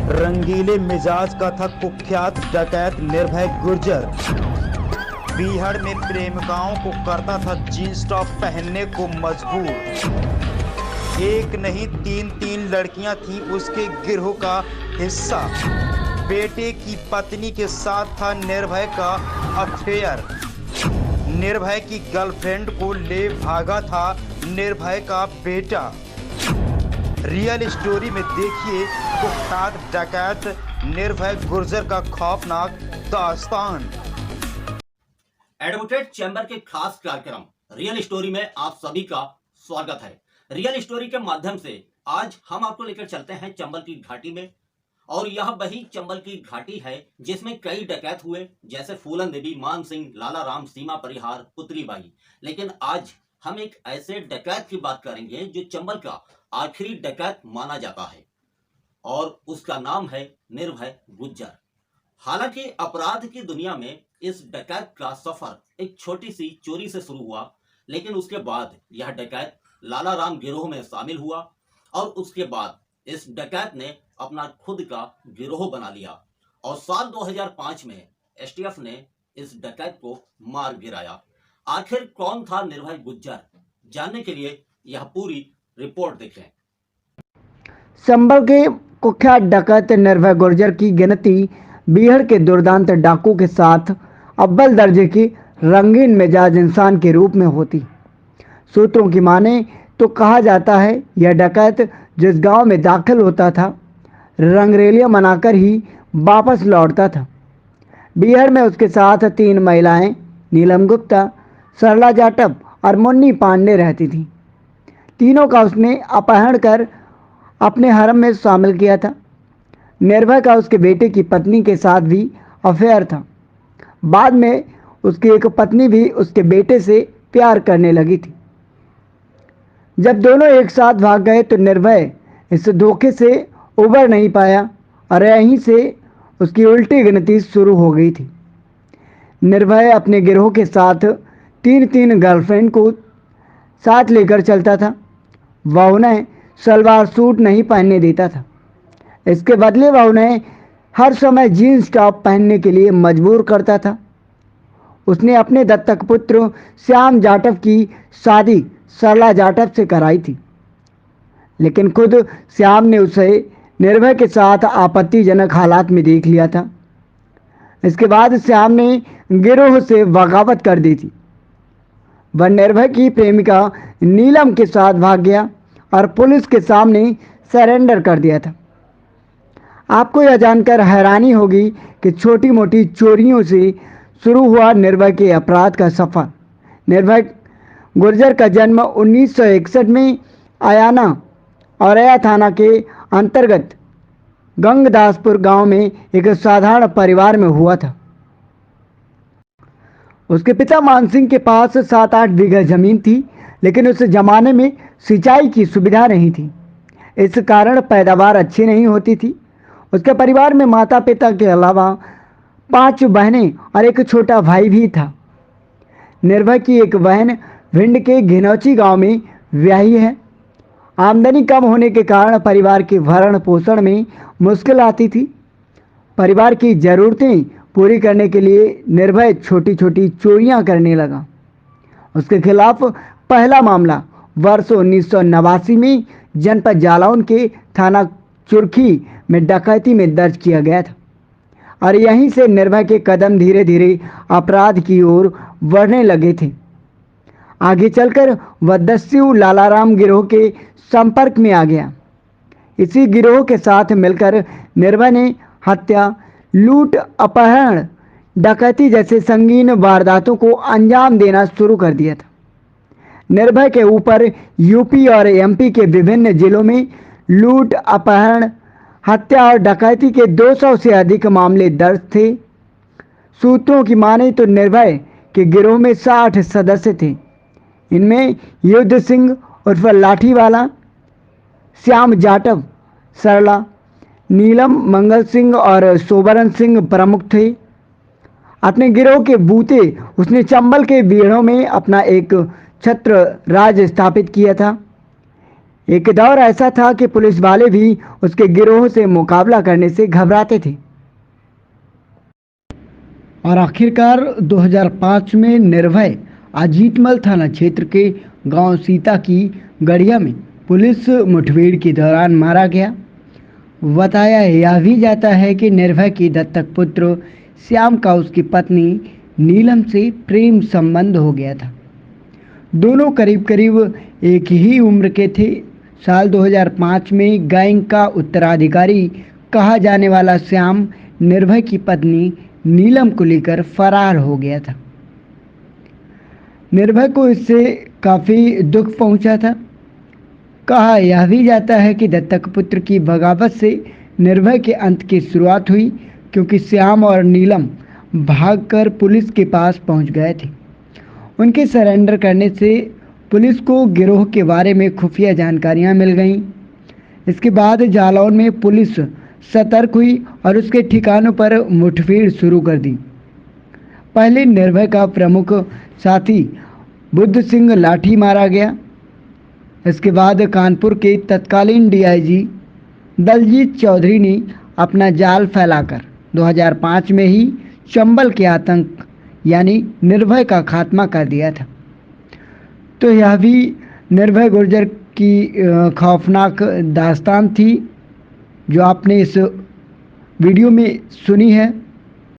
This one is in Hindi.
रंगीले मिजाज का था कुख्यात डकैत निर्भय गुर्जर। बीहड़ में प्रेमिकाओं को करता था जींस टॉप पहनने को मजबूर। एक नहीं तीन लड़कियां थीं उसके गिरोह का हिस्सा। बेटे की पत्नी के साथ था निर्भय का अफेयर। निर्भय की गर्लफ्रेंड को ले भागा था निर्भय का बेटा। रियल स्टोरी में देखिए कुख्यात डकैत निर्भय गुर्जर का खौफनाक दास्तान। एडवोकेट चैम्बर के खास कार्यक्रम रियल स्टोरी में आप सभी का स्वागत है। रियल स्टोरी के माध्यम से आज हम आपको लेकर चलते हैं चंबल की घाटी में, और यह वही चंबल की घाटी है जिसमें कई डकैत हुए, जैसे फूलन देवी, मान सिंह, लाला राम, सीमा परिहार, पुतली बाई। लेकिन आज हम एक ऐसे डकैत की बात करेंगे जो चंबल का आखिरी डकैत माना जाता है, और उसका नाम है निर्भय गुर्जर। हालांकि अपराध की दुनिया में इस डकैत का सफर एक छोटी सी चोरी से शुरू हुआ, लेकिन उसके बाद यह डकैत लाला राम गिरोह में शामिल हुआ, और उसके बाद इस डकैत ने अपना खुद का गिरोह बना लिया, और साल 2005 में एसटीएफ ने इस डकैत को मार गिराया। आखिर कौन था निर्भय गुर्जर, जानने के लिए यह पूरी रिपोर्ट देखें। चंबल के कुख्यात डकैत निर्भय गुर्जर की गिनती बीहड़ के दुर्दांत डाकू के साथ अव्वल दर्जे की रंगीन मिजाज इंसान के रूप में होती। सूत्रों की माने तो कहा जाता है यह डकैत जिस गांव में दाखिल होता था रंगरेलियां मनाकर ही वापस लौटता था। बीहड़ में उसके साथ 3 महिलाएं नीलम गुप्ता, सरला जाटव और मुन्नी पांडे रहती थीं। तीनों का उसने अपहरण कर अपने हरम में शामिल किया था। निर्भय का उसके बेटे की पत्नी के साथ भी अफेयर था। बाद में उसकी एक पत्नी भी उसके बेटे से प्यार करने लगी थी। जब दोनों एक साथ भाग गए तो निर्भय इस धोखे से उबर नहीं पाया, और यहीं से उसकी उल्टी गिनती शुरू हो गई थी। निर्भय अपने गिरोह के साथ 3 गर्लफ्रेंड को साथ लेकर चलता था। वह उन्हें सलवार सूट नहीं पहनने देता था। इसके बदले वह उन्हें हर समय जीन्स टॉप पहनने के लिए मजबूर करता था। उसने अपने दत्तक पुत्र श्याम जाटव की शादी सरला जाटव से कराई थी, लेकिन खुद श्याम ने उसे निर्भय के साथ आपत्तिजनक हालात में देख लिया था। इसके बाद श्याम ने गिरोह से बगावत कर दी थी। वह निर्भय की प्रेमिका नीलम के साथ भाग गया और पुलिस के सामने सरेंडर कर दिया था। आपको यह जानकर हैरानी होगी कि छोटी मोटी चोरियों से शुरू हुआ निर्भय के अपराध का सफर। निर्भय गुर्जर का जन्म 1961 में आयाना औरैया थाना के अंतर्गत गंगदासपुर गांव में एक साधारण परिवार में हुआ था। उसके पिता मान सिंह के पास 7-8 बीघा जमीन थी, लेकिन उस जमाने में सिंचाई की सुविधा नहीं थी। इस कारण पैदावार अच्छी नहीं होती थी। उसके परिवार में माता पिता के अलावा 5 बहनें और एक छोटा भाई भी था। निर्भय की एक बहन भिंड के घिनौची गांव में ब्याही है। आमदनी कम होने के कारण परिवार के भरण पोषण में मुश्किल आती थी। परिवार की ज़रूरतें पूरी करने के लिए निर्भय छोटी छोटी चोरियां करने लगा। उसके खिलाफ पहला मामला वर्ष 1989 में जनपद जालौन के थाना चुरखी में डकैती में दर्ज किया गया था, और यहीं से निर्भय के कदम धीरे धीरे अपराध की ओर बढ़ने लगे थे। आगे चलकर वह दस्यू लालाराम गिरोह के संपर्क में आ गया। इसी गिरोह के साथ मिलकर निर्भय ने हत्या, लूट, अपहरण, डकैती जैसे संगीन वारदातों को अंजाम देना शुरू कर दिया था। निर्भय के ऊपर यूपी और एमपी के विभिन्न जिलों में लूट, अपहरण, हत्या और डकैती के 200 से अधिक मामले दर्ज थे। सूत्रों की माने तो निर्भय के गिरोह में 60 सदस्य थे। इनमें युद्ध सिंह उर्फ लाठीवाला, श्याम जाटव, सरला, नीलम, मंगल सिंह और सोबरन सिंह प्रमुख थे। अपने गिरोह के बूते उसने चंबल के बीहड़ों में अपना एक छत्र राज स्थापित किया था। एक दौर ऐसा था कि पुलिस वाले भी उसके गिरोह से मुकाबला करने से घबराते थे। और आखिरकार 2005 में निर्भय अजीतमल थाना क्षेत्र के गांव सीता की गढ़िया में पुलिस मुठभेड़ के दौरान मारा गया। बताया यह भी जाता है कि निर्भय की दत्तक पुत्र श्याम का उसकी पत्नी नीलम से प्रेम संबंध हो गया था। दोनों करीब करीब एक ही उम्र के थे। साल 2005 में गैंग का उत्तराधिकारी कहा जाने वाला श्याम निर्भय की पत्नी नीलम को लेकर फरार हो गया था। निर्भय को इससे काफ़ी दुख पहुंचा था। कहा यह भी जाता है कि दत्तक पुत्र की बगावत से निर्भय के अंत की शुरुआत हुई, क्योंकि श्याम और नीलम भागकर पुलिस के पास पहुंच गए थे। उनके सरेंडर करने से पुलिस को गिरोह के बारे में खुफिया जानकारियां मिल गईं। इसके बाद जालौन में पुलिस सतर्क हुई और उसके ठिकानों पर मुठभेड़ शुरू कर दी। पहले निर्भय का प्रमुख साथी बुद्ध सिंह लाठी मारा गया। इसके बाद कानपुर के तत्कालीन डीआईजी दलजीत चौधरी ने अपना जाल फैलाकर 2005 में ही चंबल के आतंक यानी निर्भय का खात्मा कर दिया था। तो यह भी निर्भय गुर्जर की खौफनाक दास्तान थी जो आपने इस वीडियो में सुनी है।